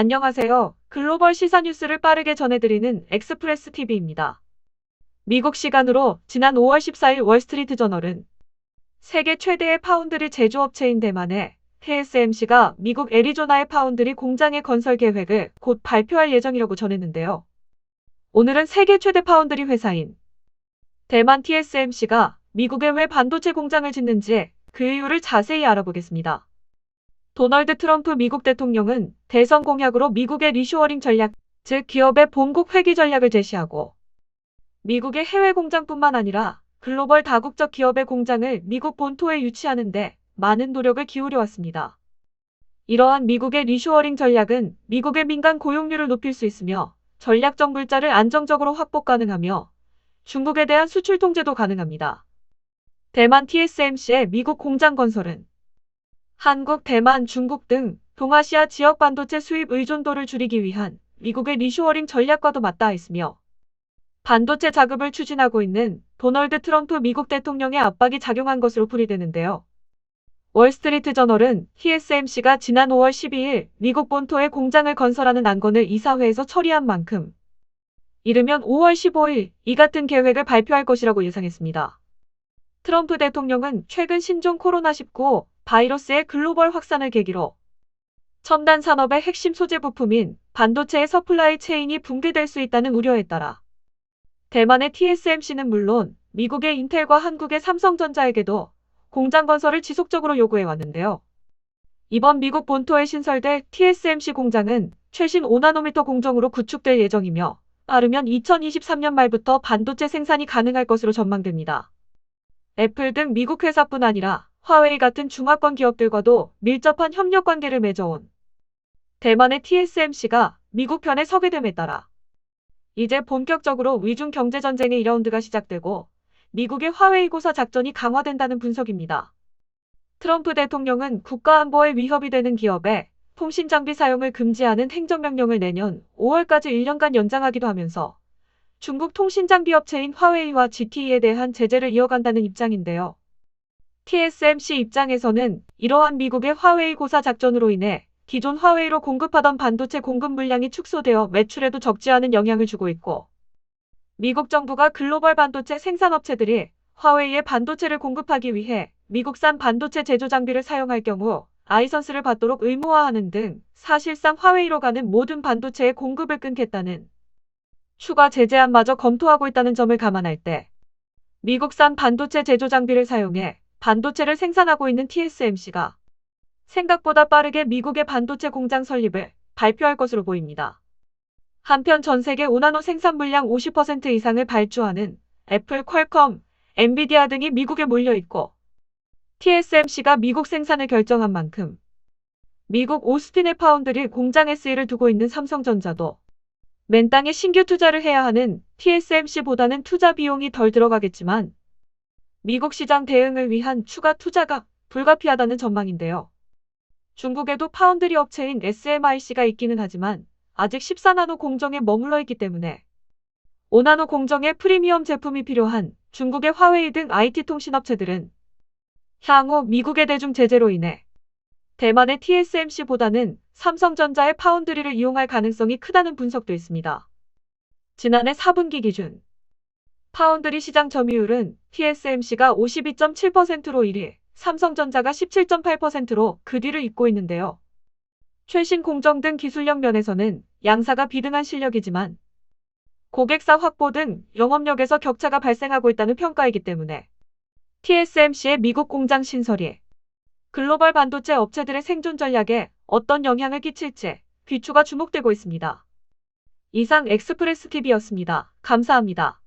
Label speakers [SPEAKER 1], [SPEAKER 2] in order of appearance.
[SPEAKER 1] 안녕하세요. 글로벌 시사 뉴스를 빠르게 전해드리는 엑스프레스 TV입니다. 미국 시간으로 지난 5월 14일 월스트리트 저널은 세계 최대의 파운드리 제조업체인 대만의 TSMC가 미국 애리조나의 파운드리 공장의 건설 계획을 곧 발표할 예정이라고 전했는데요. 오늘은 세계 최대 파운드리 회사인 대만 TSMC가 미국에 왜 반도체 공장을 짓는지 그 이유를 자세히 알아보겠습니다. 도널드 트럼프 미국 대통령은 대선 공약으로 미국의 리쇼어링 전략, 즉 기업의 본국 회귀 전략을 제시하고 미국의 해외 공장뿐만 아니라 글로벌 다국적 기업의 공장을 미국 본토에 유치하는 데 많은 노력을 기울여 왔습니다. 이러한 미국의 리쇼어링 전략은 미국의 민간 고용률을 높일 수 있으며 전략적 물자를 안정적으로 확보 가능하며 중국에 대한 수출 통제도 가능합니다. 대만 TSMC의 미국 공장 건설은 한국, 대만, 중국 등 동아시아 지역 반도체 수입 의존도를 줄이기 위한 미국의 리쇼어링 전략과도 맞닿아 있으며 반도체 자급을 추진하고 있는 도널드 트럼프 미국 대통령의 압박이 작용한 것으로 풀이되는데요. 월스트리트 저널은 TSMC가 지난 5월 12일 미국 본토에 공장을 건설하는 안건을 이사회에서 처리한 만큼 이르면 5월 15일 이 같은 계획을 발표할 것이라고 예상했습니다. 트럼프 대통령은 최근 신종 코로나19 바이러스의 글로벌 확산을 계기로 첨단 산업의 핵심 소재 부품인 반도체의 서플라이 체인이 붕괴될 수 있다는 우려에 따라 대만의 TSMC는 물론 미국의 인텔과 한국의 삼성전자에게도 공장 건설을 지속적으로 요구해 왔는데요. 이번 미국 본토에 신설될 TSMC 공장은 최신 5나노미터 공정으로 구축될 예정이며 빠르면 2023년 말부터 반도체 생산이 가능할 것으로 전망됩니다. 애플 등 미국 회사뿐 아니라 화웨이 같은 중화권 기업들과도 밀접한 협력 관계를 맺어온 대만의 TSMC가 미국 편에 서게 됨에 따라 이제 본격적으로 위중 경제전쟁의 2라운드가 시작되고 미국의 화웨이 고사 작전이 강화된다는 분석입니다. 트럼프 대통령은 국가안보에 위협이 되는 기업의 통신장비 사용을 금지하는 행정명령을 내년 5월까지 1년간 연장하기도 하면서 중국 통신장비 업체인 화웨이와 ZTE에 대한 제재를 이어간다는 입장인데요. TSMC 입장에서는 이러한 미국의 화웨이 고사 작전으로 인해 기존 화웨이로 공급하던 반도체 공급 물량이 축소되어 매출에도 적지 않은 영향을 주고 있고 미국 정부가 글로벌 반도체 생산업체들이 화웨이에 반도체를 공급하기 위해 미국산 반도체 제조 장비를 사용할 경우 라이선스를 받도록 의무화하는 등 사실상 화웨이로 가는 모든 반도체의 공급을 끊겠다는 추가 제재안마저 검토하고 있다는 점을 감안할 때 미국산 반도체 제조 장비를 사용해 반도체를 생산하고 있는 TSMC가 생각보다 빠르게 미국의 반도체 공장 설립을 발표할 것으로 보입니다. 한편 전 세계 5나노 생산 물량 50% 이상을 발주하는 애플, 퀄컴, 엔비디아 등이 미국에 몰려 있고 TSMC가 미국 생산을 결정한 만큼 미국 오스틴의 파운드리 공장 SE를 두고 있는 삼성전자도 맨땅에 신규 투자를 해야 하는 TSMC보다는 투자 비용이 덜 들어가겠지만 미국 시장 대응을 위한 추가 투자가 불가피하다는 전망인데요. 중국에도 파운드리 업체인 SMIC가 있기는 하지만 아직 14나노 공정에 머물러 있기 때문에 5나노 공정의 프리미엄 제품이 필요한 중국의 화웨이 등 IT 통신업체들은 향후 미국의 대중 제재로 인해 대만의 TSMC보다는 삼성전자의 파운드리를 이용할 가능성이 크다는 분석도 있습니다. 지난해 4분기 기준 파운드리 시장 점유율은 TSMC가 52.7%로 1위, 삼성전자가 17.8%로 그 뒤를 잇고 있는데요. 최신 공정 등 기술력 면에서는 양사가 비등한 실력이지만 고객사 확보 등 영업력에서 격차가 발생하고 있다는 평가이기 때문에 TSMC의 미국 공장 신설이 글로벌 반도체 업체들의 생존 전략에 어떤 영향을 끼칠지 귀추가 주목되고 있습니다. 이상 엑스프레스 TV였습니다. 감사합니다.